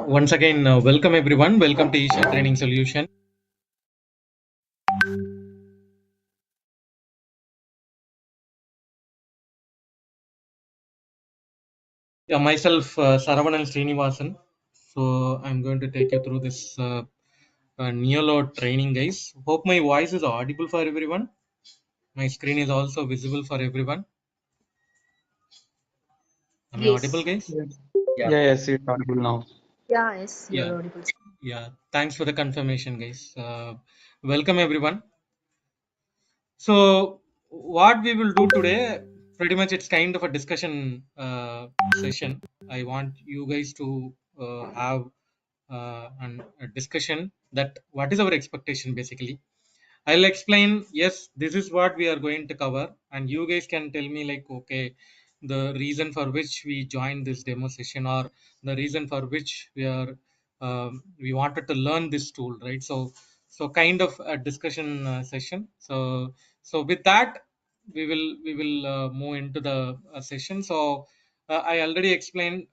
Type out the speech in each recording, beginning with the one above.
Once again, welcome everyone. Welcome to Isha Training Solution. Yeah, myself, Saravanan Srinivasan. So I'm going to take you through this NeoLoad training, guys. Hope my voice is audible for everyone. My screen is also visible for everyone. Am I audible, Yes. guys? Yes. Yeah. Yes, it's audible now. Yeah, yes, Yeah. you're audible. Yeah. Thanks for the confirmation, guys. Welcome everyone. So what we will do today, pretty much it's kind of a discussion session. I want you guys to have a discussion that what is our expectation basically. I'll explain, yes, this is what we are going to cover, and you guys can tell me, like, okay, the reason for which we joined this demo session or the reason for which we wanted to learn this tool, right? So kind of a discussion session. So with that, we will move into the session. So I already explained,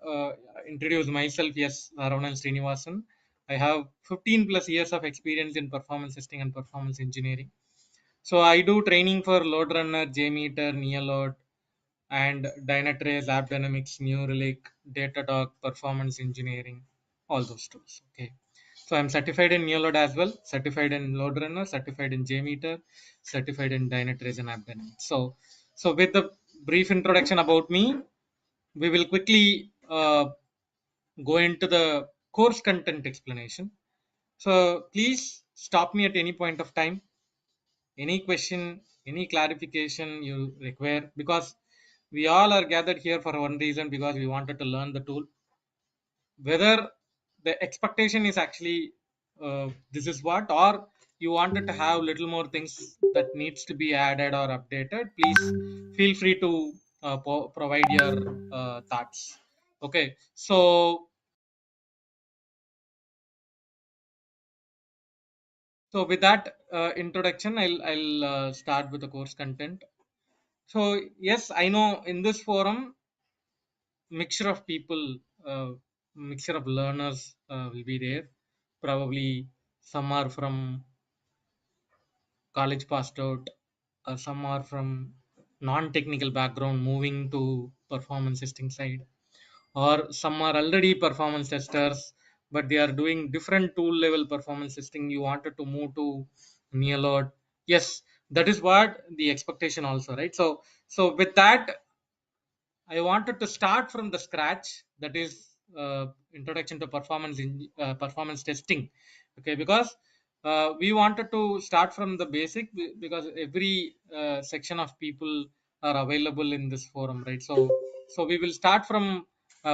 introduced myself. Yes, Ravanan Srinivasan. I have 15 plus years of experience in performance testing and performance engineering. So I do training for LoadRunner, Jmeter, NeoLoad, and Dynatrace, AppDynamics, New Relic, Datadog, performance engineering, all those tools. Okay. So I'm certified in NeoLoad as well, certified in LoadRunner, certified in Jmeter, certified in Dynatrace and AppDynamics. So with the brief introduction about me, we will quickly go into the course content explanation. So please stop me at any point of time. Any question, any clarification you require, because we all are gathered here for one reason, because we wanted to learn the tool. Whether the expectation is actually this is what, or you wanted to have little more things that needs to be added or updated, please feel free to provide your thoughts. Okay, so with that introduction, I'll start with the course content. So yes, I know in this forum, mixture of people, mixture of learners will be there. Probably some are from college passed out, some are from non-technical background moving to performance testing side, or some are already performance testers, but they are doing different tool level performance testing. You wanted to move to NeoLoad. Yes, that is what the expectation also, right? So with that, I wanted to start from the scratch. That is introduction to performance testing. Okay, because we wanted to start from the basic, because every section of people are available in this forum, right? So we will start from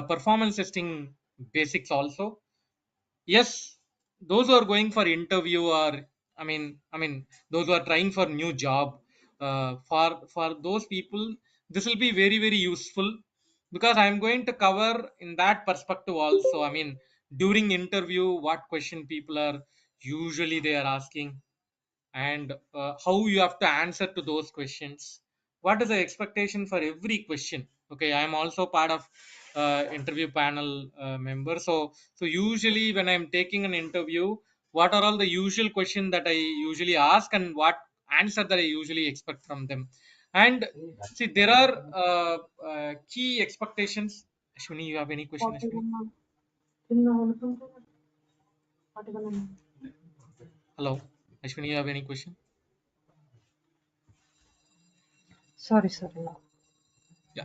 performance testing basics also. Yes, those who are going for interview, or I mean those who are trying for new job, for those people, this will be very very useful, because I am going to cover in that perspective also. I mean, during interview, what question people are usually they are asking, and how you have to answer to those questions. What is the expectation for every question? Okay, I am also part of interview panel member. So usually when I'm taking an interview, what are all the usual questions that I usually ask, and what answer that I usually expect from them? And see, there are key expectations. Ashwini, you have any question, Ashwini? Hello, Ashwini, you have any question? Sorry, no. Yeah.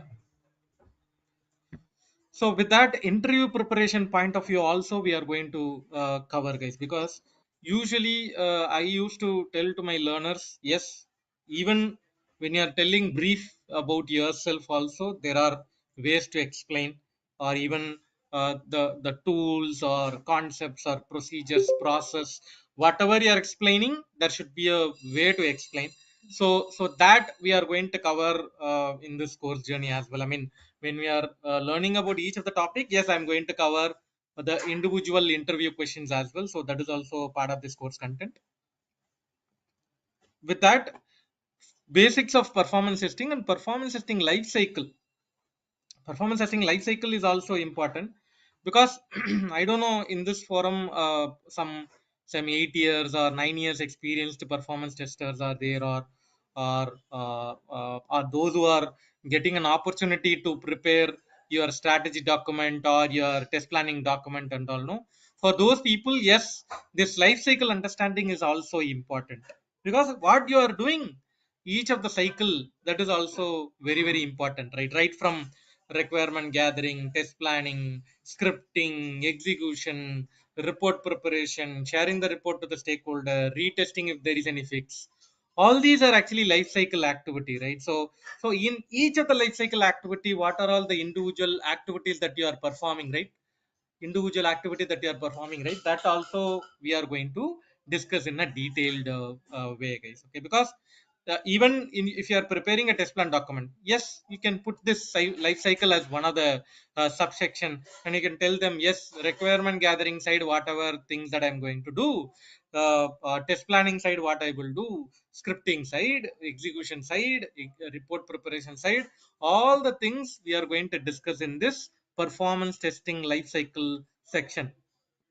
So with that interview preparation point of view also, we are going to cover, guys, because usually I used to tell to my learners, yes, even when you are telling brief about yourself also, there are ways to explain, or even the tools or concepts or procedures, process, whatever you are explaining, there should be a way to explain. So that we are going to cover in this course journey as well. I mean, when we are learning about each of the topic, yes, I'm going to cover the individual interview questions as well. So that is also part of this course content. With that, basics of performance testing and performance testing life cycle. performance testing life cycle is also important because I don't know, in this forum some 8 years or 9 years experienced performance testers are there, or those who are getting an opportunity to prepare your strategy document or your test planning document and all. No, for those people, yes, this life cycle understanding is also important, because what you are doing, each of the cycle, that is also very very important, right from requirement gathering, test planning, scripting, execution, report preparation, sharing the report to the stakeholder, retesting if there is any fix. All these are actually life cycle activity, right? So in each of the life cycle activity, what are all the individual activities that you are performing, right? Individual activity that you are performing, right? That also we are going to discuss in a detailed way, guys. Okay, because even if you are preparing a test plan document, yes, you can put this life cycle as one of the subsection, and you can tell them, yes, requirement gathering side, whatever things that I'm going to do, test planning side, what I will do, scripting side, execution side, report preparation side, all the things we are going to discuss in this performance testing life cycle section.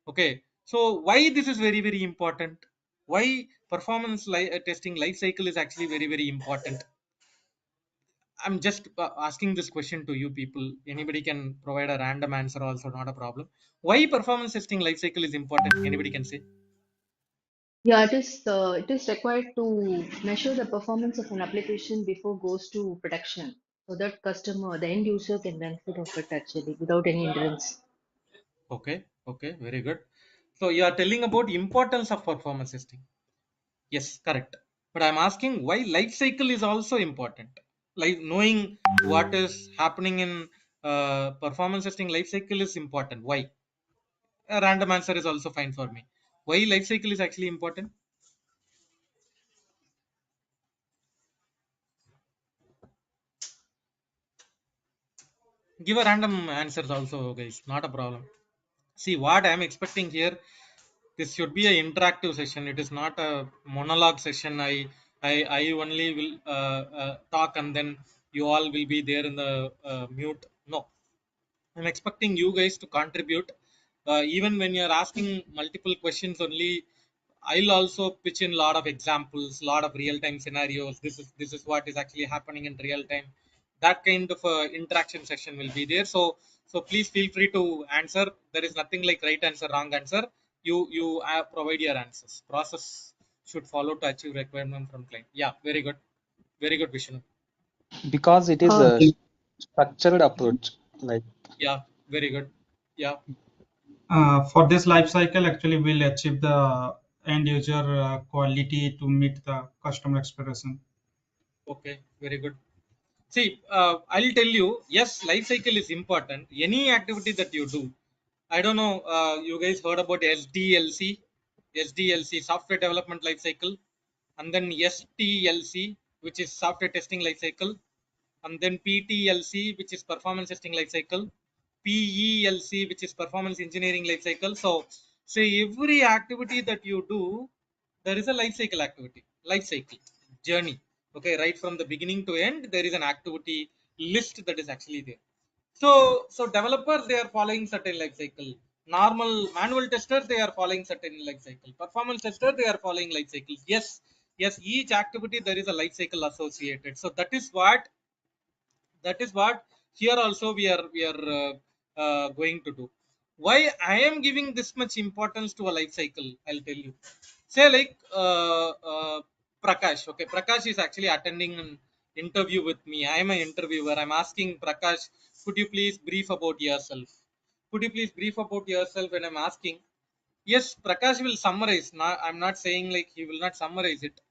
Okay, so why this is very very important, why performance testing life cycle is actually very very important. I'm just asking this question to you people. Anybody can provide a random answer also, not a problem. Why performance testing life cycle is important, anybody can say? Yeah, it is required to measure the performance of an application before goes to production, so that customer, the end user, can benefit of it actually without any hindrance. Okay, okay, very good. So you are telling about importance of performance testing. Yes, correct. But I'm asking why life cycle is also important. Like knowing what is happening in performance testing life cycle is important. Why? A random answer is also fine for me. Why life cycle is actually important? Give a random answers also, guys. Not a problem. See, what I'm expecting here, this should be an interactive session. It is not a monologue session. I only will talk, and then you all will be there in the mute. No, I'm expecting you guys to contribute. Even when you're asking multiple questions only, I'll also pitch in a lot of examples, lot of real-time scenarios. This is what is actually happening in real time. That kind of interaction session will be there. So please feel free to answer. There is nothing like right answer, wrong answer. You provide your answers. Process should follow to achieve requirement from client. Yeah, very good, Vishnu. Because it is Uh, a structured approach. Like Yeah, very good. Yeah. For this life cycle, actually, we'll achieve the end user quality to meet the customer expectation. Okay, very good. See, I'll tell you, yes, life cycle is important. Any activity that you do, I don't know, you guys heard about SDLC, software development life cycle, and then STLC, which is software testing life cycle, and then PTLC, which is performance testing life cycle, PELC, which is performance engineering life cycle. So, say every activity that you do, there is a life cycle activity, life cycle journey. Okay, right from the beginning to end, there is an activity list that is actually there. So developers, they are following certain life cycle. Normal manual testers, they are following certain life cycle. Performance tester, they are following life cycles. Yes, yes, each activity there is a life cycle associated. So that is what here also we are going to do. Why I am giving this much importance to a life cycle, I'll tell you. Say like Prakash. Okay, Prakash is actually attending an interview with me. I am an interviewer. I'm asking Prakash, could you please brief about yourself? Could you please brief about yourself? And I'm asking, yes, Prakash will summarize. I'm not saying like he will not summarize it,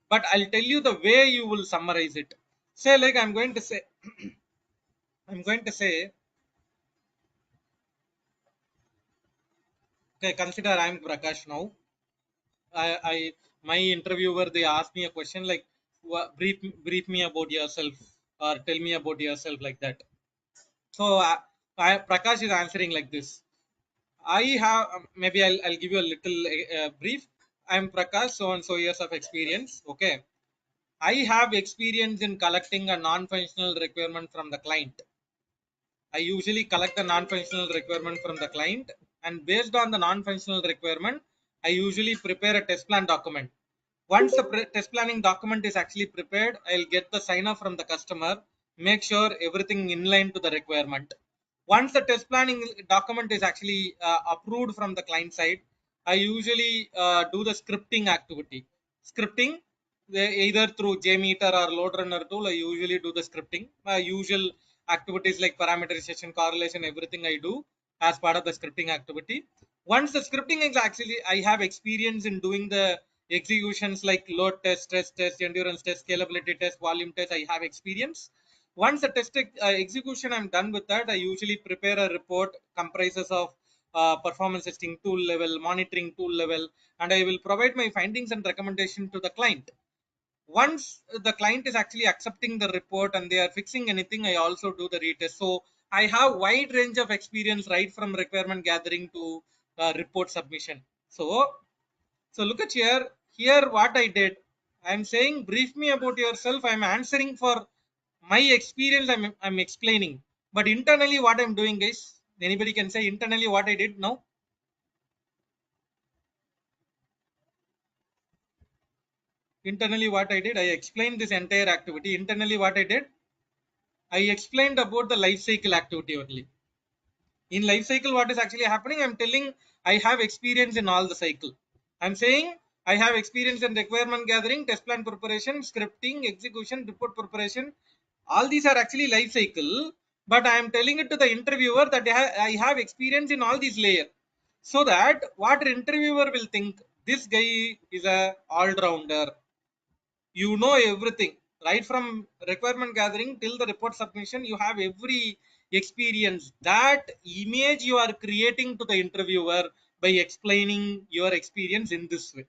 but I'll tell you the way you will summarize it. Say like I'm going to say, okay, consider I'm Prakash now. I my interviewer, they asked me a question like, brief me about yourself, or tell me about yourself, like that. So Prakash is answering like this. I have maybe I'll give you a little brief. I'm Prakash, so and so years of experience. Okay, I have experience in collecting a non-functional requirement from the client. I usually collect the non-functional requirement from the client, and based on the non-functional requirement, I usually prepare a test plan document. Once the test planning document is actually prepared, I'll get the sign off from the customer, make sure everything in line to the requirement. Once the test planning document is actually approved from the client side, I usually do the scripting activity. Scripting, either through Jmeter or LoadRunner tool, I usually do the scripting. My usual activities like parameterization, correlation, everything I do as part of the scripting activity. Once the scripting is actually, I have experience in doing the executions like load test, stress test, endurance test, scalability test, volume test. I have experience. Once the test execution I'm done with that, I usually prepare a report comprises of performance testing tool level, monitoring tool level, and I will provide my findings and recommendation to the client. Once the client is actually accepting the report and they are fixing anything, I also do the retest. So I have wide range of experience right from requirement gathering to report submission. So look at here. Here what I did. I'm saying brief me about yourself. I'm answering for my experience. I'm explaining. But internally what I'm doing, guys. Anybody can say internally what I did now. Internally what I did. I explained this entire activity. Internally what I did. I explained about the life cycle activity only. In life cycle, what is actually happening? I'm telling I have experience in all the cycle. I'm saying I have experience in requirement gathering, test plan preparation, scripting, execution, report preparation. All these are actually life cycle, but I am telling it to the interviewer that I have experience in all these layers. So that what interviewer will think, this guy is a all-rounder. You know everything, right from requirement gathering till the report submission. You have every experience. That image you are creating to the interviewer by explaining your experience in this way.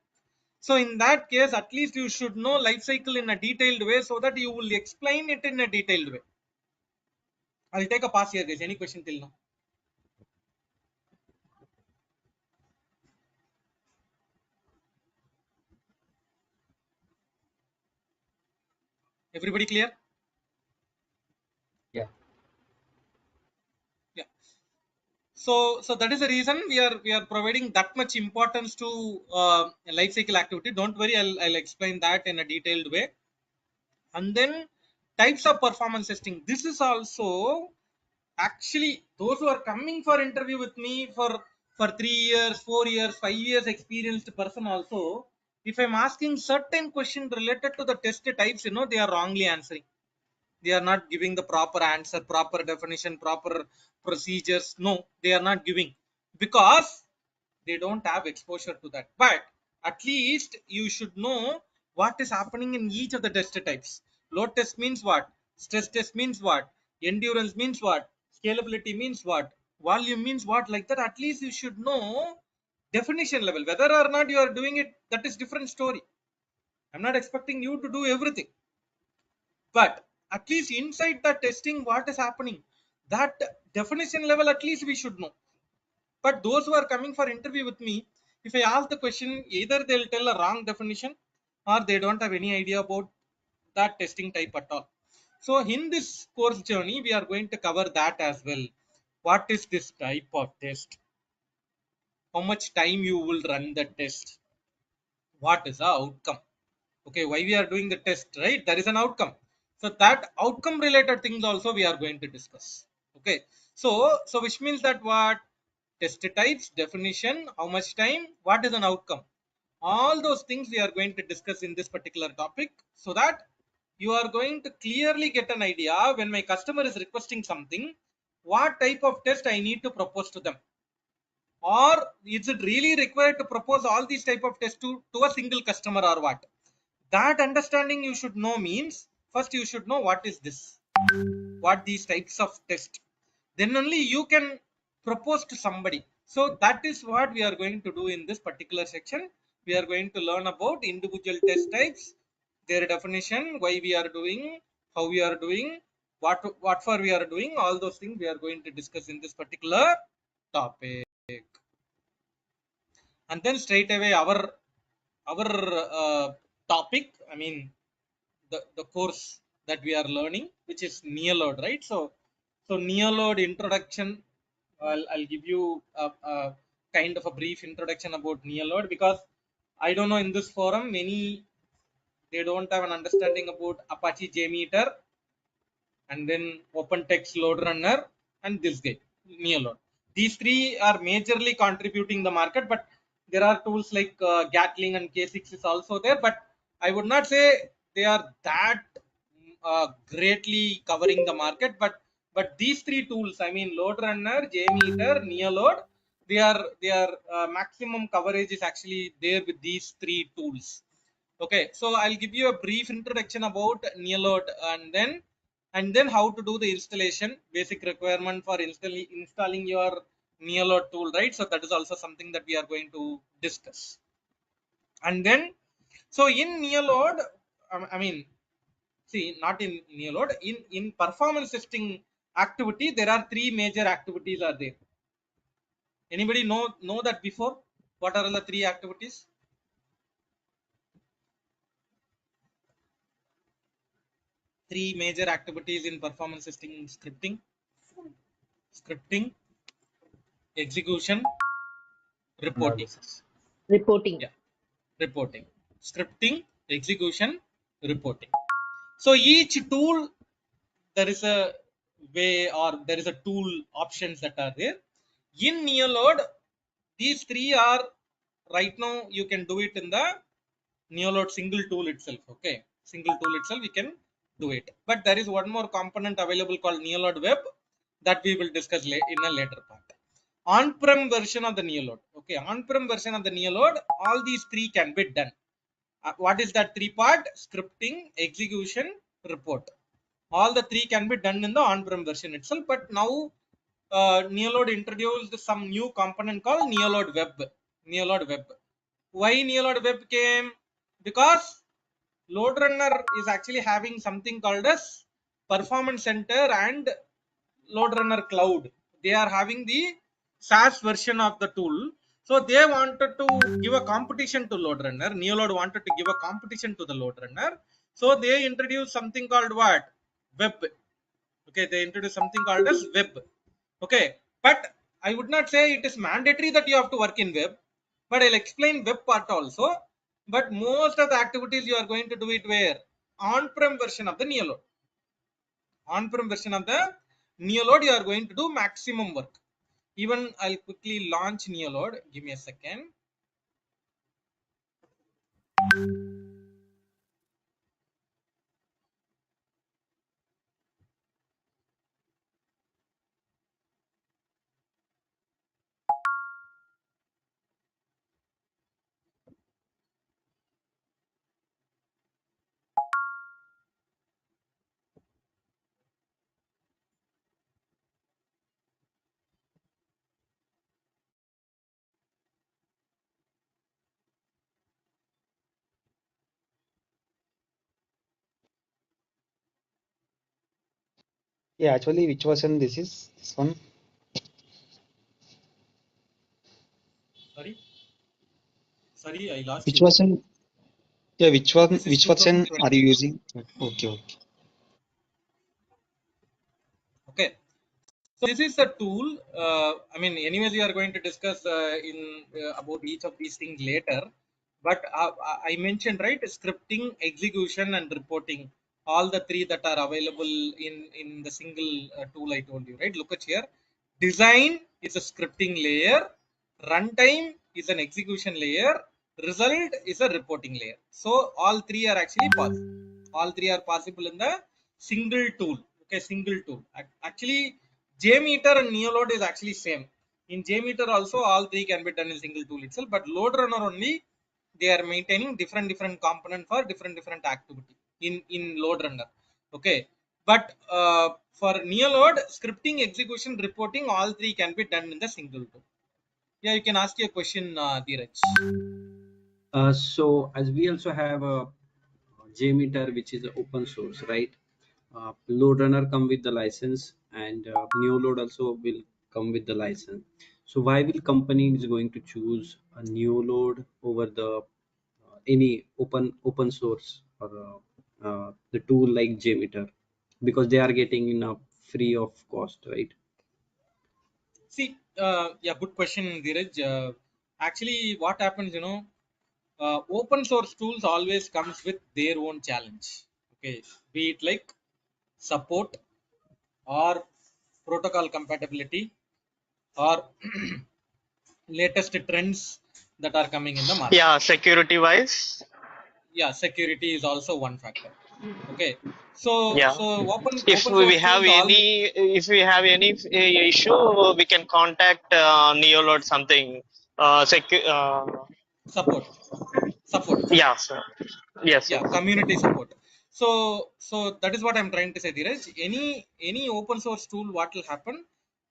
So in that case, at least you should know life cycle in a detailed way so that you will explain it in a detailed way. I'll take a pass here, guys. Any question till now? Everybody clear? Yeah. Yeah. So that is the reason we are providing that much importance to life cycle activity. Don't worry, I'll explain that in a detailed way. And then types of performance testing. This is also actually those who are coming for interview with me for 3 years, 4 years, 5 years experienced person also. If I'm asking certain question related to the test types, they are wrongly answering. They are not giving the proper answer, proper definition, proper procedures. No, they are not giving because they don't have exposure to that. But at least you should know what is happening in each of the test types. Load test means what, stress test means what, endurance means what, scalability means what, volume means what, like that. At least you should know definition level. Whether or not you are doing it, that is different story. I'm not expecting you to do everything, but at least inside the testing what is happening, that definition level at least we should know. But those who are coming for interview with me, if I ask the question, either they'll tell a wrong definition or they don't have any idea about that testing type at all. So in this course journey we are going to cover that as well. What is this type of test, how much time you will run the test, what is the outcome. Okay, why we are doing the test, right? There is an outcome. So that outcome related things also we are going to discuss. Okay, so which means that what, test types, definition, how much time, what is an outcome, all those things we are going to discuss in this particular topic, so that you are going to clearly get an idea when my customer is requesting something, what type of test I need to propose to them. Or is it really required to propose all these type of tests to a single customer or what? That understanding you should know means first you should know what is this, what these types of test. Then only you can propose to somebody. So that is what we are going to do in this particular section. We are going to learn about individual test types, their definition, why we are doing, how we are doing, what for we are doing, all those things we are going to discuss in this particular topic. And then straight away our topic, I mean the course that we are learning, which is NeoLoad, right? So So NeoLoad introduction, I'll give you a kind of a brief introduction about NeoLoad, because I don't know, in this forum many, they don't have an understanding about Apache Jmeter, and then OpenText LoadRunner, and this guy NeoLoad. These three are majorly contributing the market, but there are tools like Gatling and K6 is also there. But I would not say they are that greatly covering the market. But these three tools, I mean LoadRunner, Jmeter, NeoLoad, they are maximum coverage is actually there with these three tools. Okay, so I'll give you a brief introduction about NeoLoad, and then how to do the installation, basic requirement for installing your NeoLoad tool, right? So that is also something that we are going to discuss. And then, so in NeoLoad, I mean, see, not in NeoLoad, in performance testing activity, there are three major activities are there. Anybody know that before? What are the three activities? Three major activities in performance testing: scripting, execution, reporting. analysis. Reporting. Yeah, reporting, scripting, execution, reporting. So each tool, there is a way, or there is a tool options that are there. In NeoLoad, these three are right now you can do it in the NeoLoad single tool itself. Okay, single tool itself we can do it. But there is one more component available called NeoLoad Web that we will discuss in a later part. On-prem version of the NeoLoad. Okay, on-prem version of the NeoLoad, all these three can be done. What is that three part? Scripting, execution, report. All the three can be done in the on-prem version itself. But now NeoLoad introduced some new component called NeoLoad Web. NeoLoad Web. Why NeoLoad Web came? Because LoadRunner is actually having something called as Performance Center and LoadRunner Cloud. They are having the SaaS version of the tool. So they wanted to give a competition to LoadRunner. NeoLoad wanted to give a competition to the LoadRunner. So they introduced something called what? Web. Okay, they introduced something called as Web. Okay, but I would not say it is mandatory that you have to work in Web, but I'll explain Web part also. But most of the activities you are going to do it where? On-prem version of the NeoLoad. On-prem version of the NeoLoad, you are going to do maximum work. Even I'll quickly launch NeoLoad. Give me a second. Yeah, actually, which version this is? This one? Sorry, sorry, I lost Which you. version? Yeah, which one? This is Which version 2020. are you using? Okay, okay. Okay. So this is a tool. I mean, anyways, we are going to discuss in about each of these things later. But I mentioned, right, scripting, execution, and reporting. All the three that are available in the single tool I told you, right? Look at here. Design is a scripting layer. Runtime is an execution layer. Result is a reporting layer. So all three are actually possible. All three are possible in the single tool. Okay, single tool. Actually, Jmeter and NeoLoad is actually same. In Jmeter also all three can be done in single tool itself, but LoadRunner only they are maintaining different component for different activity in LoadRunner. Okay, but for NeoLoad, scripting, execution, reporting, all three can be done in the single tool. Yeah, you can ask your question, Dheeraj. So as we also have a Jmeter, which is open source, right? LoadRunner come with the license, and NeoLoad also will come with the license. So why will company is going to choose a NeoLoad over the any open source or the tool like Jmeter? Because they are getting enough free of cost, right? See, yeah, good question, Dheeraj. Actually, what happens, open source tools always comes with their own challenge. Okay, be it like support or protocol compatibility or latest trends that are coming in the market. Yeah, security wise. Yeah, security is also one factor. Okay, so Yeah. so If open source we have tools all any issue, we can contact NeoLoad something. support support. Yeah, sir. Yes, Yeah, yes. community support. So that is what I'm trying to say, Dheeraj. Any open source tool, what will happen,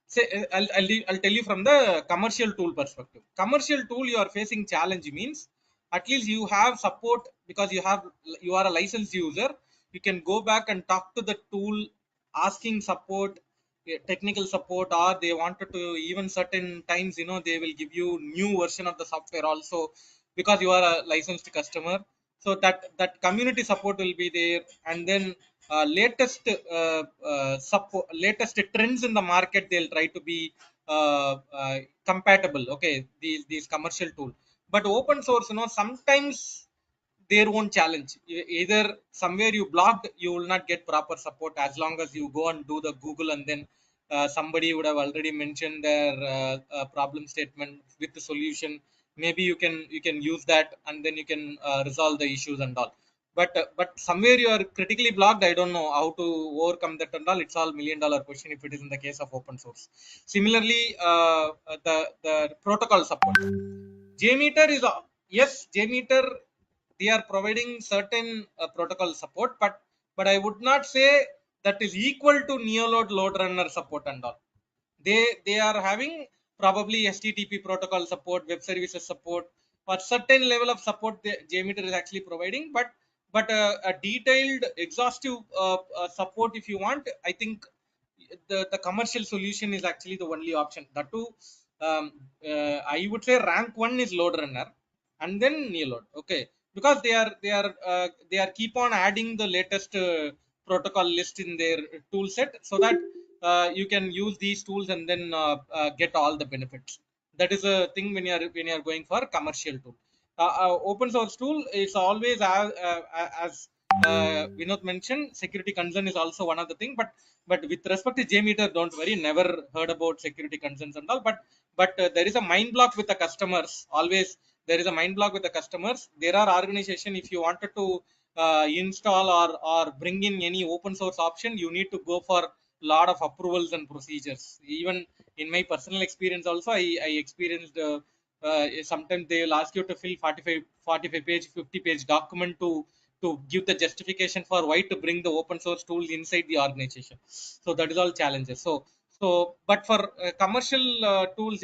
say, I'll tell you from the commercial tool perspective. Commercial tool, you are facing challenge means at least you have support, because you are a licensed user. You can go back and talk to the tool, asking support, technical support, or they wanted to, even certain times, they will give you new version of the software also, because you are a licensed customer. So that community support will be there. And then latest trends in the market, they'll try to be compatible. Okay, these commercial tool. But open source, sometimes their own challenge. Either somewhere you blocked, you will not get proper support as long as you go and do the Google, and then somebody would have already mentioned their problem statement with the solution. Maybe you can use that, and then you can resolve the issues and all. But somewhere you are critically blocked, I don't know how to overcome that and all. It's all $1 million question if it is in the case of open source. Similarly, the protocol support. Jmeter is yes, Jmeter, they are providing certain protocol support, but I would not say that is equal to NeoLoad LoadRunner support and all. They are having probably HTTP protocol support, web services support, or certain level of support the Jmeter is actually providing. But a detailed, exhaustive support, if you want, I think the commercial solution is actually the only option. That too, I would say rank one is LoadRunner, and then NeoLoad. Okay, because they are keep on adding the latest protocol list in their tool set, so that you can use these tools and then get all the benefits. That is a thing when you are going for commercial tool. Open source tool is always as Vinod mentioned, security concern is also one of the thing. But with respect to JMeter, don't worry, never heard about security concerns and all. But there is a mind block with the customers. Always there is a mind block with the customers. There are organization, if you wanted to install or bring in any open source option, you need to go for lot of approvals and procedures. Even in my personal experience also, I experienced sometimes they will ask you to fill 45 page, 50-page document to give the justification for why to bring the open source tools inside the organization. So that is all challenges. So but for commercial tools,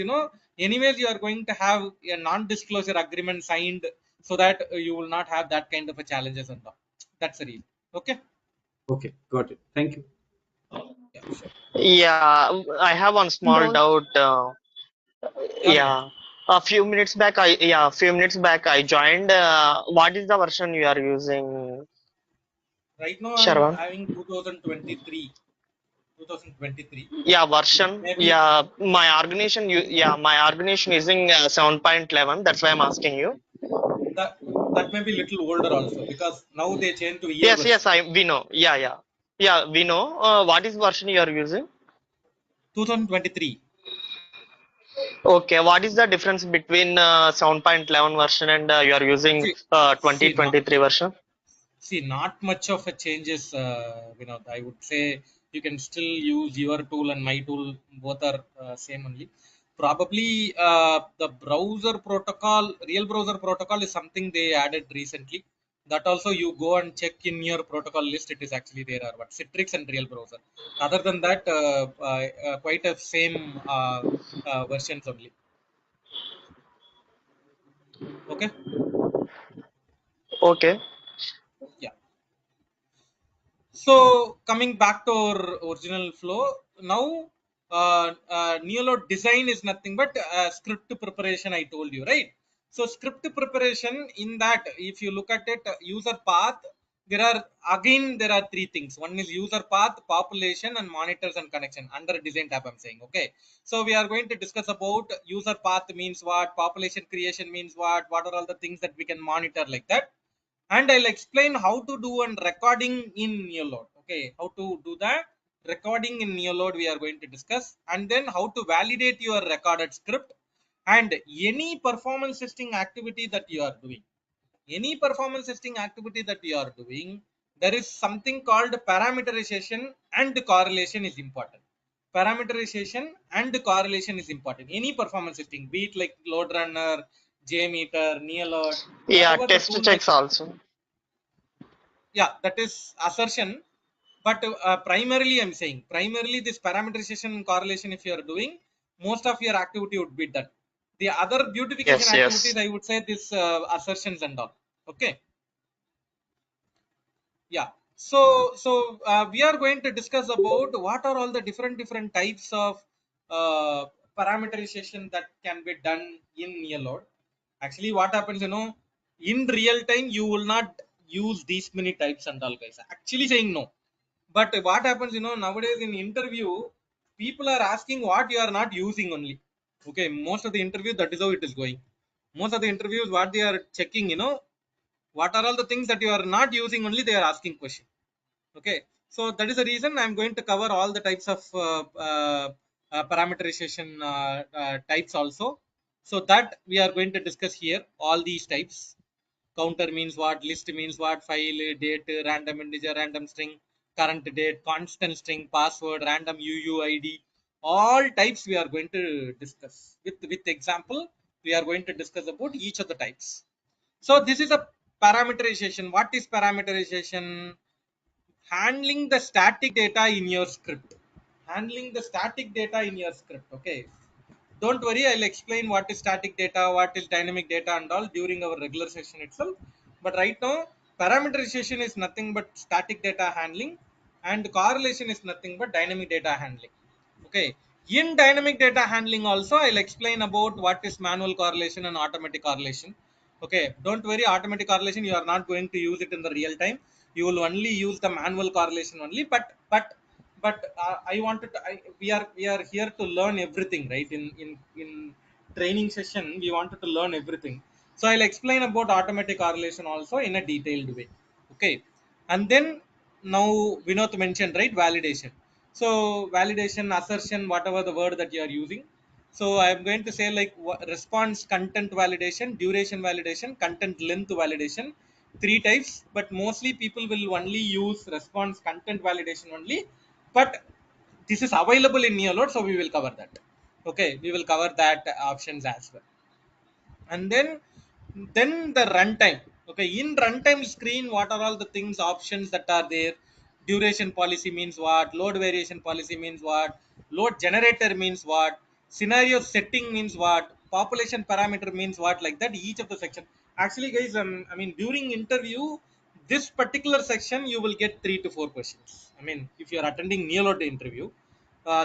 anyways you are going to have a non-disclosure agreement signed, so that you will not have that kind of a challenges and all. That's the reason. Okay. Okay, got it. Thank you. Yeah, sure. Yeah, I have one And small all, doubt. Yeah, Vinod. Yeah, a few minutes back I joined. What is the version you are using, Right now I'm Sharvan? having 2023. Yeah, version. Maybe My organization using 7.11. That's why I'm asking you. that that may be little older also, because now they change to year Yes, yes, version. we know. Yeah, we know. What is version you are using? 2023. Okay, what is the difference between 7.11 version and you are using See, see, not 2023 version? not much of a changes, Vinod. I would say you can still use your tool and my tool. Both are same only. Probably the browser protocol, real browser protocol, is something they added recently. That also you go and check in your protocol list. It is actually there are what Citrix and real browser. Other than that, quite a same versions only. Okay. Okay. Yeah. So coming back to our original flow, now NeoLoad design is nothing but script preparation. I told you, right? So script preparation, in that, if you look at it, user path, there are three things. One is user path, population, and monitors and connection under design tab. I'm saying, okay. So we are going to discuss about user path means what, population creation means what are all the things that we can monitor like that, and I'll explain how to do and recording in NeoLoad. Okay, how to do that recording in NeoLoad we are going to discuss, and then how to validate your recorded script and any performance testing activity that you are doing. Any performance testing activity that you are doing, there is something called parameterization and correlation is important. Parameterization and correlation is important. Any performance testing, be it like LoadRunner, Jmeter, NeoLoad, Yeah, whatever the test tool that checks also. yeah, that is assertion, but primarily I'm saying primarily this parameterization and correlation, if you are doing, most of your activity would be done. The other beautification Yes, activities, yes. I would say this assertions and all. Okay, yeah. So we are going to discuss about what are all the different types of uh, parameterization that can be done in NeoLoad. Actually what happens, in real time you will not use these many types and all, guys, actually saying no. But what happens, nowadays in interview, people are asking what you are not using only. Okay, most of the interview, that is how it is going. Most of the interviews, what they are checking, what are all the things that you are not using only, they are asking question. Okay, so that is the reason I'm going to cover all the types of parameterization types also, so that we are going to discuss here all these types. Counter means what, list means what, file, date, random integer, random string, current date, constant string, password, random UUID, all types we are going to discuss with example. We are going to discuss about each of the types. So this is a parameterization. What is parameterization? Handling the static data in your script. Handling the static data in your script. Okay, don't worry, I'll explain what is static data, what is dynamic data and all during our regular session itself. But right now, parameterization is nothing but static data handling, and correlation is nothing but dynamic data handling. Okay, in dynamic data handling also I'll explain about what is manual correlation and automatic correlation. Okay, don't worry, automatic correlation you are not going to use it in the real time. You will only use the manual correlation only. But I wanted to, we are here to learn everything, right? In training session we wanted to learn everything. So I'll explain about automatic correlation also in a detailed way. Okay, and then now Vinod mentioned, right, validation. So validation, assertion, whatever the word that you are using. So I am going to say like response content validation, duration validation, content length validation, three types. But mostly people will only use response content validation only. But this is available in NeoLoad, so we will cover that. Okay, we will cover that options as well. And then the runtime. Okay, in runtime screen, what are all the things, options that are there? Duration policy means what, load variation policy means what, load generator means what, scenario setting means what, population parameter means what, like that each of the section. Actually guys, I mean during interview, this particular section you will get 3 to 4 questions. I mean if you are attending NeoLoad interview,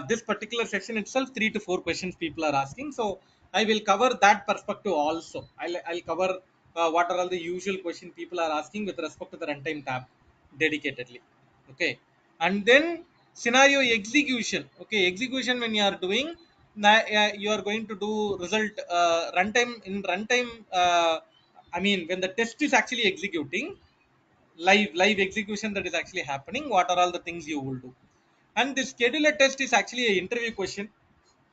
this particular section itself, 3 to 4 questions people are asking. So I will cover that perspective also. I'll cover what are all the usual question people are asking with respect to the runtime tab dedicatedly. Okay, and then scenario execution. Okay, execution, when you are doing, you are going to do result runtime. In runtime, I mean when the test is actually executing, live execution that is actually happening, what are all the things you will do. And the scheduler test is actually an interview question.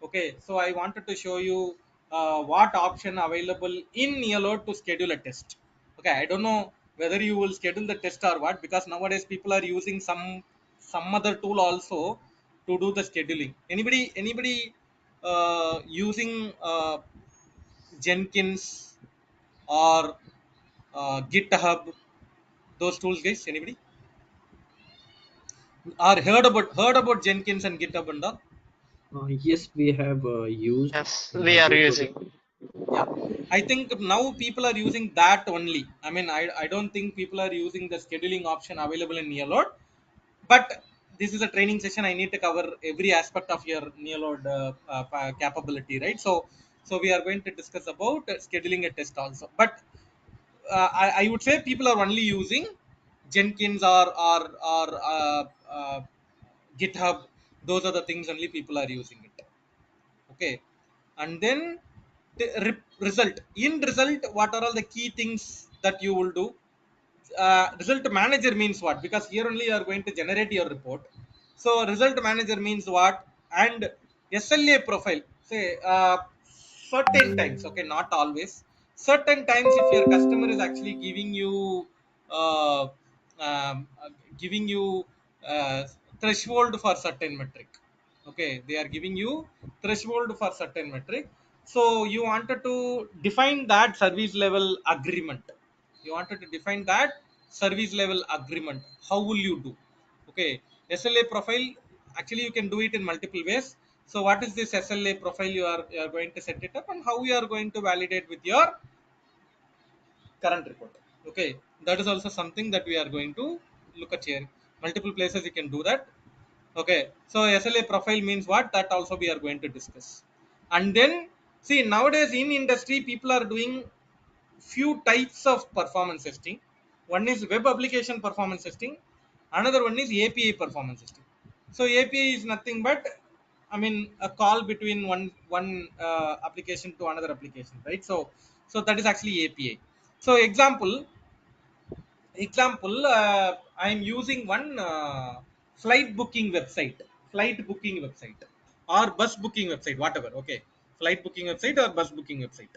Okay, so I wanted to show you what option available in NeoLoad to schedule a test. Okay, I don't know whether you will schedule the test or what, because nowadays people are using some other tool also to do the scheduling. Anybody using Jenkins or GitHub, those tools, guys? Anybody or heard about Jenkins and GitHub and all? Yes, we have used Yes, we are both of them. using. Yeah, I think now people are using that only. I mean, I don't think people are using the scheduling option available in NeoLoad. But this is a training session, I need to cover every aspect of your NeoLoad capability, right? So we are going to discuss about scheduling a test also. But I would say people are only using Jenkins or GitHub. Those are the things only people are using it. Okay, and then the result, in result, what are all the key things that you will do? Result manager means what? Because here only you are going to generate your report. So result manager means what? And SLA profile, say certain times, okay, not always, certain times, if your customer is actually giving you uh, um, uh, giving you uh, threshold for certain metric, okay, they are giving you threshold for certain metric, so you wanted to define that service level agreement, you wanted to define that service level agreement. How will you do? Okay, SLA profile, actually you can do it in multiple ways. So what is this SLA profile? You are going to set it up, and how you are going to validate with your current report. Okay, that is also something that we are going to look at here. Multiple places you can do that. Okay, so SLA profile means what? That also we are going to discuss. And then, see, nowadays in industry people are doing few types of performance testing. One is web application performance testing, another one is API performance testing. So API is nothing but, I mean, a call between one application to another application, right? So that is actually API. So example, I am using one flight booking website, flight booking website or bus booking website, whatever. Okay, flight booking website or bus booking website.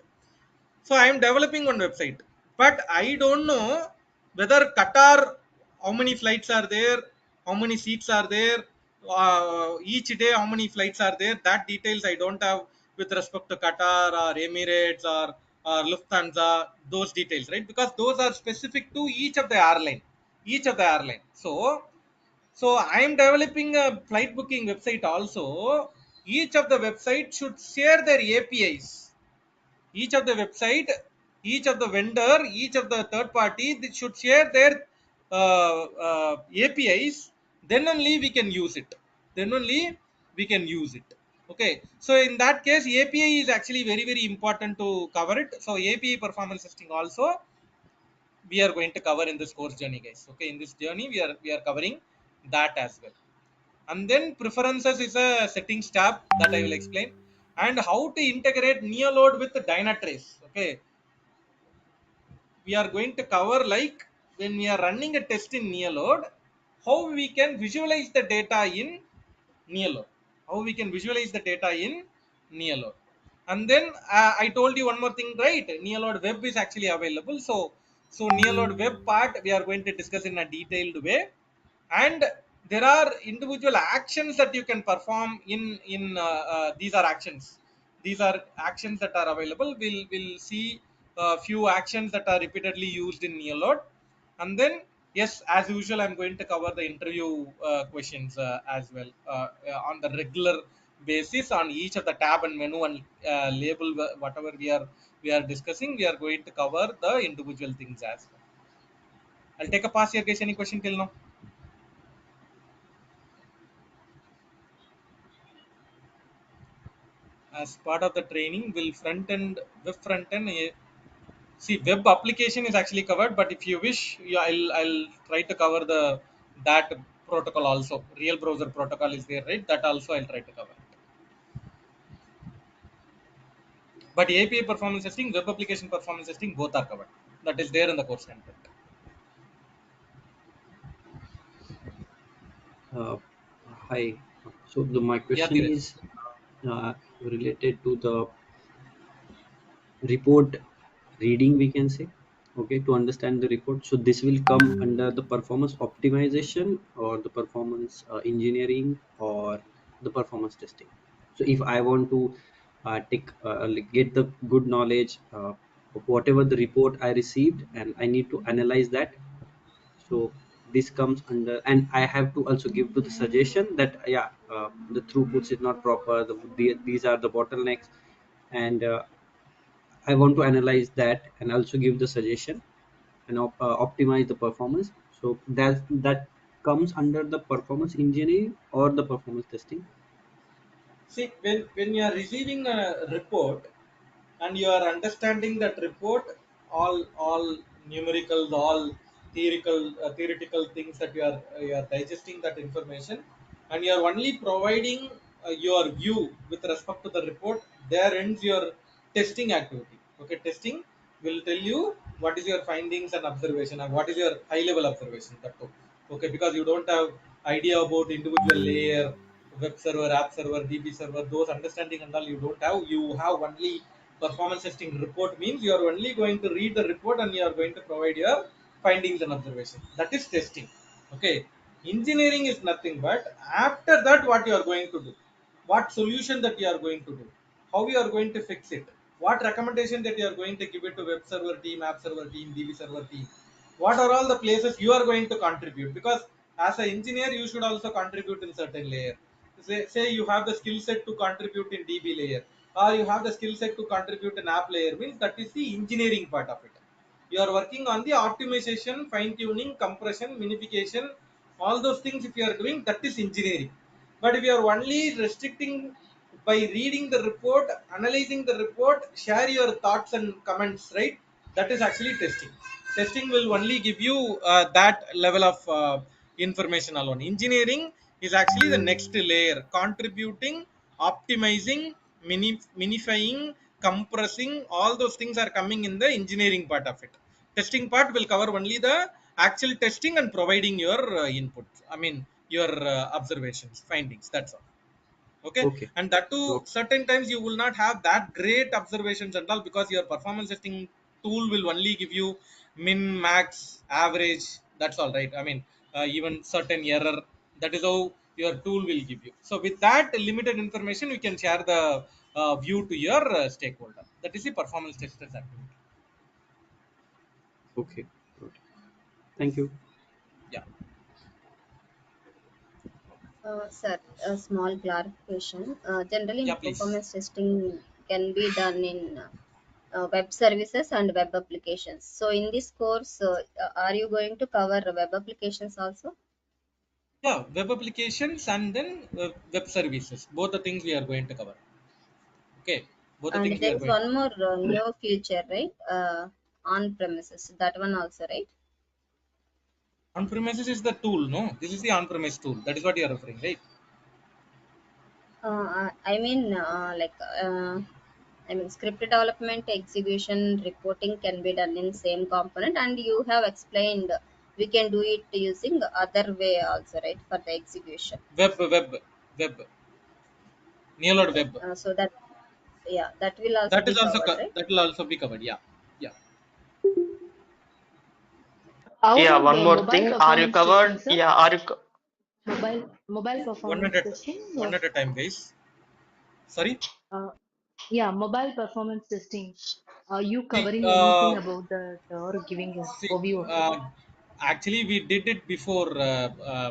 So I am developing one website, but I don't know whether Qatar, how many flights are there, how many seats are there, each day how many flights are there. That details I don't have with respect to Qatar or Emirates or Lufthansa. Those details, right? Because those are specific to each of the airline, each of the airline. So I am developing a flight booking website also. Each of the website should share their APIs, each of the website, each of the vendor, each of the third party, they should share their APIs. Then only we can use it, then only we can use it. Okay, so in that case API is actually very very important to cover it. So API performance testing also we are going to cover in this course journey, guys. Okay, in this journey we are covering that as well. And then preferences is a settings tab that I will explain, and how to integrate NeoLoad with Dynatrace. Okay, we are going to cover, like, when we are running a test in NeoLoad, how we can visualize the data in NeoLoad, how we can visualize the data in NeoLoad. And then I told you one more thing, right? NeoLoad web is actually available. So NeoLoad web part we are going to discuss in a detailed way. And there are individual actions that you can perform in these are actions, these are actions that are available. We'll see a few actions that are repeatedly used in NeoLoad. And then, yes, as usual, I'm going to cover the interview questions as well on the regular basis on each of the tab and menu and label whatever we are discussing. We are going to cover the individual things as well. I'll take a pass here, guys. Any question till now? As part of the training, will front end, web front end, see, web application is actually covered, but if you wish, yeah, I'll try to cover that protocol also. Real browser protocol is there, right? That also I'll try to cover. But API performance testing, web application performance testing, both are covered. That is there in the course content. Uh, Hi. So my Yeah, question Dheeraj. is related to the report reading, we can say. Okay, to understand the report. So this will come under the performance optimization or the performance engineering or the performance testing. So if I want to take like get the good knowledge of whatever the report I received, and I need to analyze that. So this comes under, and I have to also give to the suggestion that yeah, the throughputs is not proper, these are the bottlenecks, and I want to analyze that and also give the suggestion and optimize the performance. So that comes under the performance engineering or the performance testing. See, when you are receiving a report and you are understanding that report, all numericals, all theoretical things that you are digesting that information, and you are only providing your view with respect to the report. There ends your testing activity. Okay, testing will tell you what is your findings and observation and what is your high level observation, that too. Okay, because you don't have idea about individual layer, web server, app server, db server, those understanding and all you don't have. You have only performance testing report, means you are only going to read the report and you are going to provide your findings and observation. That is testing. Okay, engineering is nothing but after that what you are going to do, what solution that you are going to do, how you are going to fix it, what recommendation that you are going to give it to web server team, app server team, db server team, what are all the places you are going to contribute. Because as an engineer you should also contribute in certain layer. Say you have the skill set to contribute in db layer, or you have the skill set to contribute in app layer, means that is the engineering part of it. You are working on the optimization, fine tuning, compression, minification, all those things. If you are doing, that is engineering. But if you are only restricting by reading the report, analyzing the report, share your thoughts and comments, right? That is actually testing. Testing will only give you that level of information alone. Engineering is actually the next layer, contributing, optimizing, minifying, compressing, all those things are coming in the engineering part of it. Testing part will cover only the actual testing and providing your input, I mean your observations, findings, that's all. Okay, Okay. and that too Okay. certain times you will not have that great observations and all, because your performance testing tool will only give you min, max, average, that's all, right? I mean even certain error, that is how your tool will give you. So with that limited information you can share the view to your stakeholder. That is the performance testers activity. Okay. Good. Thank you. Yeah, Sir, a small clarification. Generally, yeah, please. performance testing can be done in web services and web applications. So, in this course, are you going to cover web applications also? Yeah, web applications and then web services. Both the things we are going to cover. Okay, both the And things we there are is going to one cover. more new feature, right? On premises. That one also, right? On premises is the tool, no? This is the on premise tool. That is what you are referring, right? I mean, I mean, script development, execution, reporting can be done in same component, and you have explained we can do it using other way also, right, for the execution. Web. NeoLoad Okay, web. so that yeah, that will also be covered, right? That will also be covered. Yeah, yeah. How Yeah, about one the more mobile thing. Are you performance testing, covered? sir? Yeah, Mobile performance testing. One at a time, guys. Sorry. Uh, yeah, mobile performance testing. Are you See, covering anything about that or giving an see. overview of it? Actually, we did it before,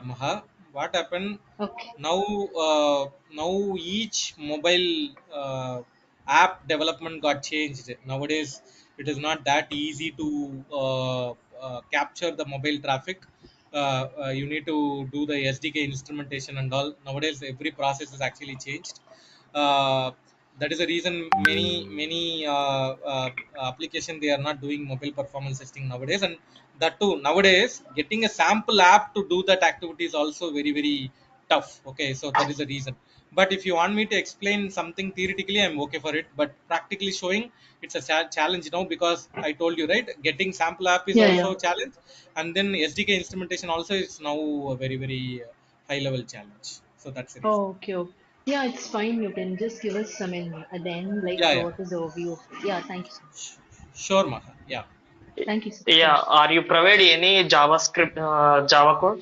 Maha. What happened? Okay. Now now each mobile app development got changed. Nowadays it is not that easy to capture the mobile traffic. You need to do the sdk instrumentation and all. Nowadays every process is actually changed. uh, that is the reason many application they are not doing mobile performance testing nowadays. And that too, nowadays getting a sample app to do that activity is also very tough. Okay, so that is the reason. But if you want me to explain something theoretically, I'm okay for it, but practically showing, it's a challenge now, because I told you, right, getting sample app is Yeah, also yeah. a challenge, and then sdk instrumentation also is now a very high level challenge. So that's the reason. Oh, okay, okay. Yeah, it's fine. You can just give us, I mean, at the end, like, Yeah, what is the overview of it? Yeah, thank you so much. sure, Maha. Yeah. Thank you, sir. yeah. Thank you. Are you provide any JavaScript, Java code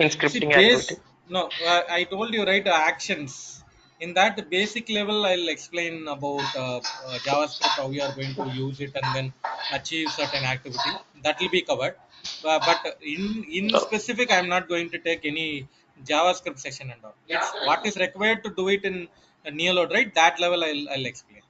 in See, scripting base, activity? no, I told you, right, actions. In that basic level, I'll explain about JavaScript, how we are going to use it and then achieve certain activity. That will be covered. But in Oh, specific, I'm not going to take any JavaScript session and all. It's what is required to do it in NeoLoad, right? That level I'll explain.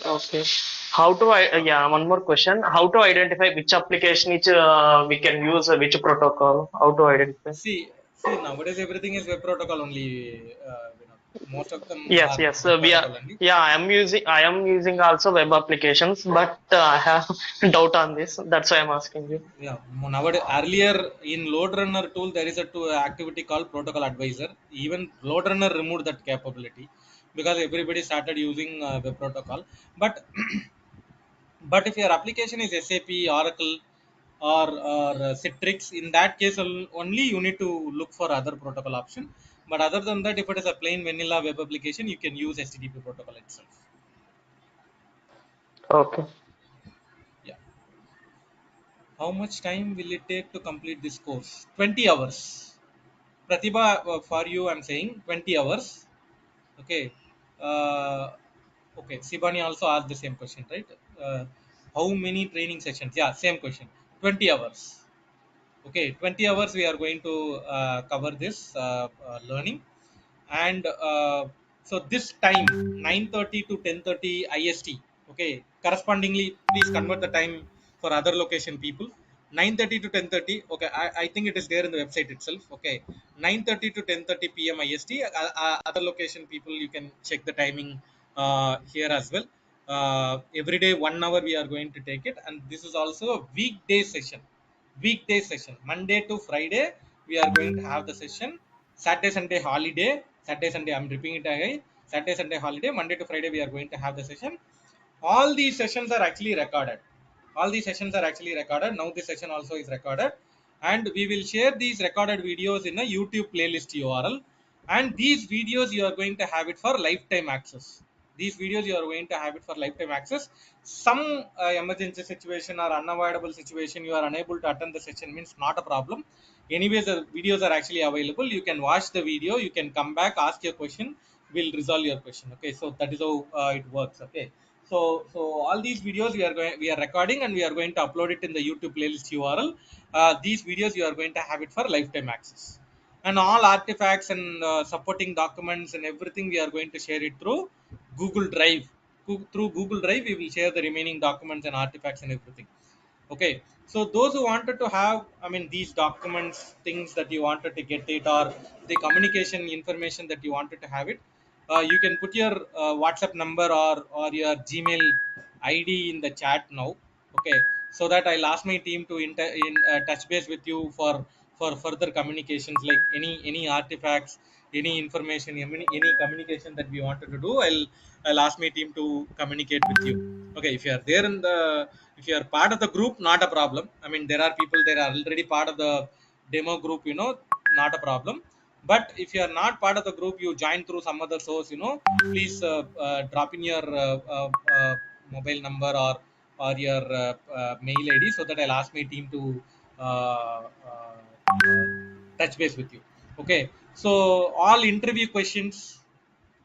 okay. How to yeah, one more question. How to identify which application which we can use, which protocol? How to identify? See, nowadays everything is web protocol only. Vinod. Most of them Yes, are yes. web We are. protocol only. Yeah, I am using also web applications, but I have doubt on this. That's why I'm asking you. Yeah, nowadays earlier in LoadRunner tool there is a activity called protocol advisor. Even LoadRunner removed that capability because everybody started using web protocol. But but if your application is SAP, Oracle, or Citrix, in that case only you need to look for other protocol option. But other than that, if it is a plain vanilla web application, you can use HTTP protocol itself. Okay. Yeah. How much time will it take to complete this course? 20 hours. Pratibha, for you, I'm saying 20 hours. Okay. Uh, okay. Sibani also asked the same question, right? Uh, how many training sessions? Yeah, same question. 20 hours. Okay, 20 hours we are going to cover this learning. And so this time 9:30 to 10:30 ist. Okay, correspondingly please convert the time for other location people. 9:30 to 10:30. Okay, I think it is there in the website itself. Okay, 9:30 to 10:30 p.m. ist. Other location people, you can check the timing here as well. Every day 1 hour we are going to take it, and this is also a weekday session. Weekday session, Monday to Friday we are going to have the session. Saturday Sunday holiday. Saturday Sunday, I'm repeating it again. Saturday Sunday holiday. Monday to Friday we are going to have the session. All these sessions are actually recorded. All these sessions are actually recorded. Now this session also is recorded, and we will share these recorded videos in a YouTube playlist URL. And these videos you are going to have it for lifetime access. These videos you are going to have it for lifetime access. Some emergency situation or unavoidable situation you are unable to attend the session means not a problem. Anyways, the videos are actually available. You can watch the video, you can come back, ask your question, we'll resolve your question. Okay, so that is how it works. Okay, so all these videos we are recording, and we are going to upload it in the YouTube playlist URL. These videos you are going to have it for lifetime access, and all artifacts and supporting documents and everything we are going to share it through Google Drive. Through Google Drive we will share the remaining documents and artifacts and everything. Okay, so those who wanted to have, I mean, these documents, things that you wanted to get it, or the communication information that you wanted to have it, you can put your WhatsApp number or your Gmail ID in the chat now. Okay, so that I'll ask my team to touch base with you for further communications, like any artifacts, any information, any communication that we wanted to do. I'll ask my team to communicate with you. Okay, if you are there in the, if you are part of the group, not a problem. I mean, there are people, they are already part of the demo group, not a problem. But if you are not part of the group, you join through some other source, please drop in your mobile number or your mail ID, so that I'll ask my team to uh, uh, uh, touch base with you. Okay, so all interview questions,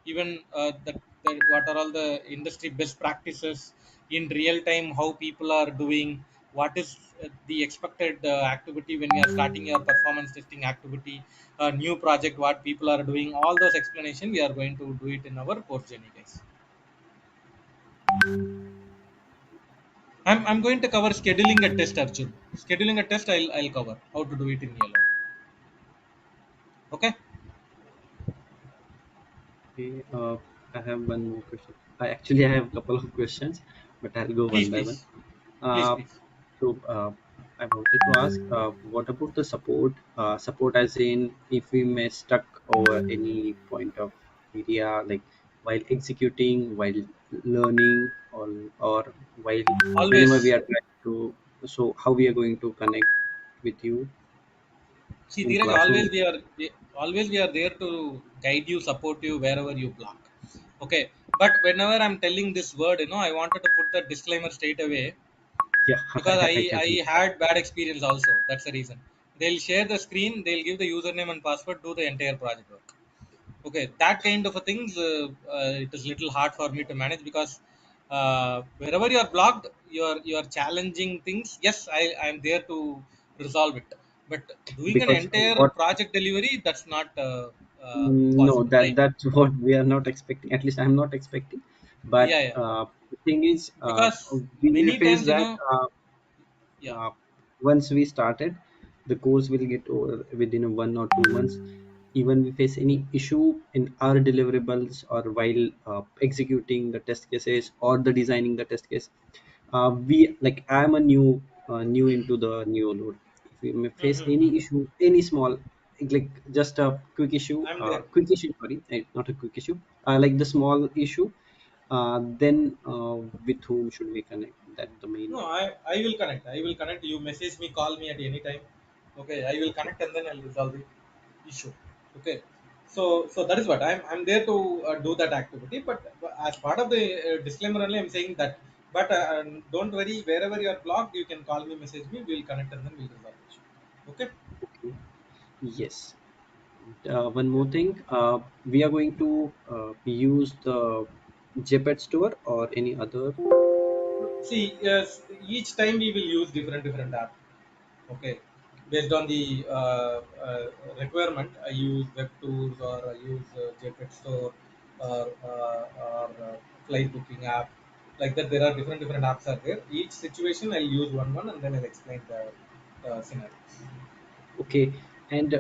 even what are all the industry best practices in real time, how people are doing, what is the expected activity when we are starting your performance testing activity, a new project, what people are doing, all those explanation we are going to do it in our course journey, guys. I'm going to cover scheduling a test, Arjun. Scheduling a test, I'll cover how to do it in yellow. Okay, Okay, I have one more question. I have a couple of questions, but I'll go please one by one. please please Uh, please so I wanted to ask, what about the support? Support as in if we may stuck over any point of area, like while executing, while learning, or while whenever we Always. are trying to. So how we are going to connect with you See, in Dheeraj, classroom? always we are there to guide you, support you wherever you block. Okay, but whenever I'm telling this word, I wanted to put the disclaimer straight away, Yeah, because I I can I see. had bad experience also. That's the reason. They'll share the screen, they'll give the username and password, do the entire project work. Okay, that kind of a things, it is little hard for me to manage, because wherever you are blocked, you are challenging things. Yes, I'm there to resolve it, but doing an Because entire what project delivery, that's not No, possible, right? that's what we are not expecting. At least I'm not expecting. But Yeah, yeah, the thing is, because we may many face times, that yeah, once we started, the course will get over within 1 or 2 months. even we face any issue in our deliverables or while executing the test cases or the designing the test case, we like I'm a new into the new load. If we may face Mm-hmm. any issue, any small, like just a I'm there. quick issue, sorry, not a quick issue, like the small issue, then with whom should we connect? That the main. No, I will connect. I will connect. You message me, call me at any time. Okay, I will Okay. connect and then I'll resolve the issue. Okay, so that is what I'm there to do that activity. But as part of the disclaimer only, I'm saying that. But don't worry. Wherever you are blocked, you can call me, message me. We'll connect and then we'll resolve the issue. Okay. Okay. Yes. One more thing, we are going to use the JPEG store or any other. See, yes, each time we will use different app. Okay, based on the requirement, I use web tools or I use JPEG store or flight booking app. Like that, there are different apps are there. Each situation, I'll use one and then I'll explain the scenarios. Okay, and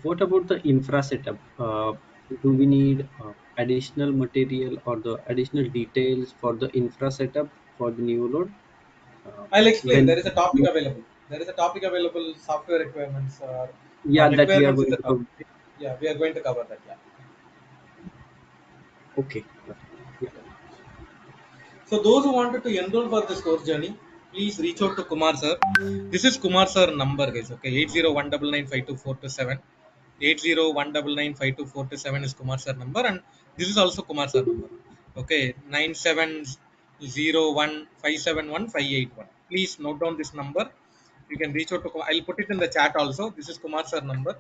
what about the infra setup? Do we need additional material or the additional details for the infra setup for the new load? I'll explain. When There is a topic available. There is a topic available. Software requirements or yeah, that we are requirements is going the to topic. cover. Yeah, we are going to cover that. Yeah. Okay, got it. Yeah. So those who wanted to enroll for this course journey, please reach out to Kumar sir. This is Kumar sir number, guys. Okay, 8019924227. 8019924227 is Kumar sir number, and this is also Kumar sir number. Okay, 9701571581. Please note down this number. You can reach out to. I'll put it in the chat also. This is Kumar sir number.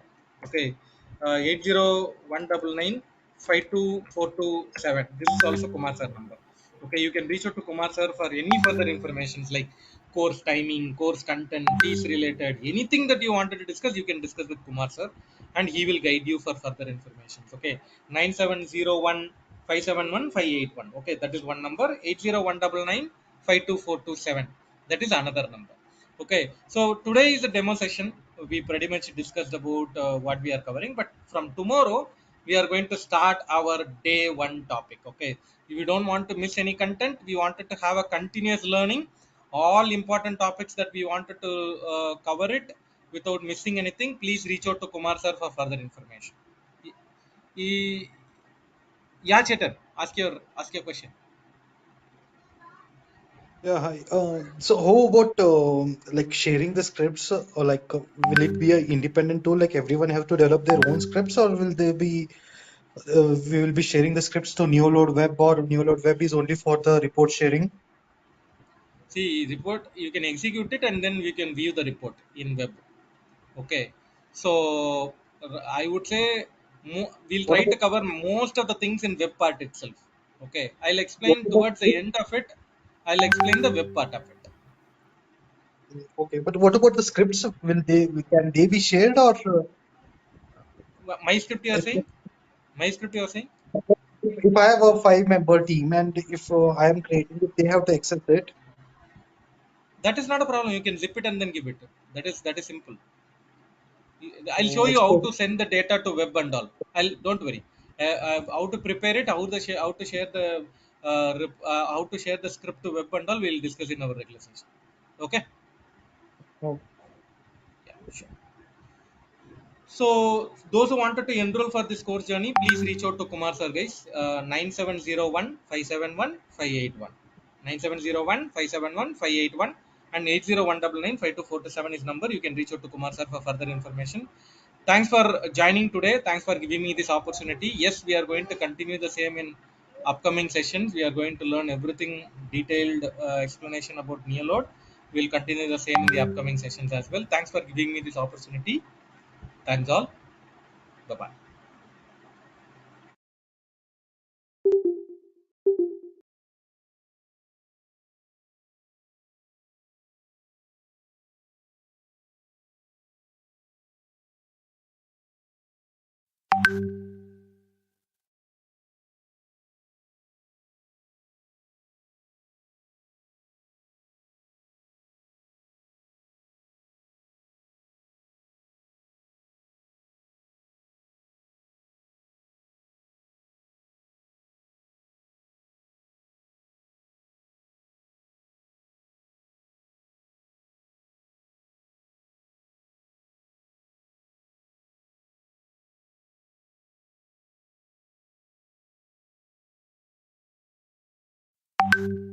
Okay, 8019524227. This is also Kumar sir number. Okay, you can reach out to Kumar sir for any further informations like course timing, course content, fees related, anything that you wanted to discuss, you can discuss with Kumar sir, and he will guide you for further information. Okay, 9701571581. Okay, that is one number. 8019524227. That is another number. Okay, so today is a demo session. We pretty much discussed about what we are covering, but from tomorrow we are going to start our day one topic. Okay, we don't want to miss any content. We wanted to have a continuous learning, all important topics that we wanted to cover it without missing anything. Please reach out to Kumar sir for further information. E- yeah, Chetan, ask your question. Yeah, hi. So how about like sharing the scripts or like will it be an independent tool like everyone have to develop their own scripts or will they be we will be sharing the scripts to NeoLoad Web or NeoLoad Web is only for the report sharing? See, report, you can execute it and then we can view the report in web. Okay, so I would say we'll What try to about cover most of the things in web part itself. Okay, I'll what explain about towards the end of it. I'll explain the web part of it. okay, but what about the scripts? Will they can they be shared or My script, you are if, saying? My script, you are saying? if I have a five-member team and if I am creating it, they have to access it. That is not a problem. You can zip it and then give it. That is simple. I'll show you how So to send the data to web and all. I'll don't worry. How to prepare it, how to share the how to share the script to web and all. We'll discuss in our regular session. Okay. oh, Yeah, sure. So those who wanted to enroll for this course journey, please reach out to Kumar sir, guys. 9701 9701 and 8019924227 is number. You can reach out to Kumar sir for further information. Thanks for joining today. Thanks for giving me this opportunity. Yes, we are going to continue the same in upcoming sessions. We are going to learn everything detailed explanation about NeoLoad. We'll continue the same in the upcoming sessions as well. Thanks for giving me this opportunity. Thanks all. Bye bye. you